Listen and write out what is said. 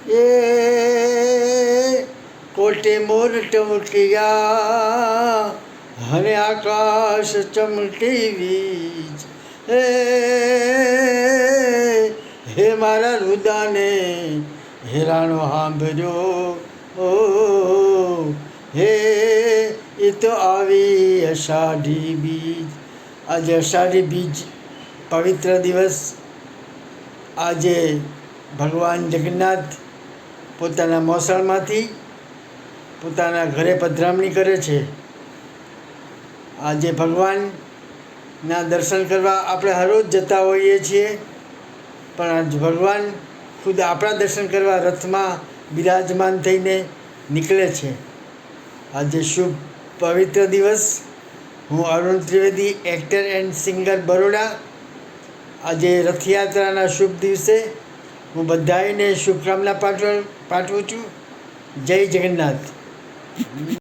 ये कोटे मोर टमकिया हरे आकाश चमकी वीज हे मारा रुदाने हेराणो हांभर्यो ओ हे એ તો આવી અષાઢી બીજ। આજે અષાઢી બીજ પવિત્ર દિવસ। આજે ભગવાન જગન્નાથ પોતાના મોસાળમાંથી પોતાના ઘરે પધરામણી કરે છે। આજે ભગવાનના દર્શન કરવા આપણે હરરોજ જતા હોઈએ છીએ, પણ આજ ભગવાન ખુદ આપણા દર્શન કરવા રથમાં બિરાજમાન થઈને નીકળે છે। આજે શુભ પવિત્ર દિવસ। હું Arun Trivedi, actor and singer, Baroda. આજે રથયાત્રાના શુભ દિવસે હું બધાને શુભકામના પાઠવું છું। જય જગન્નાથ।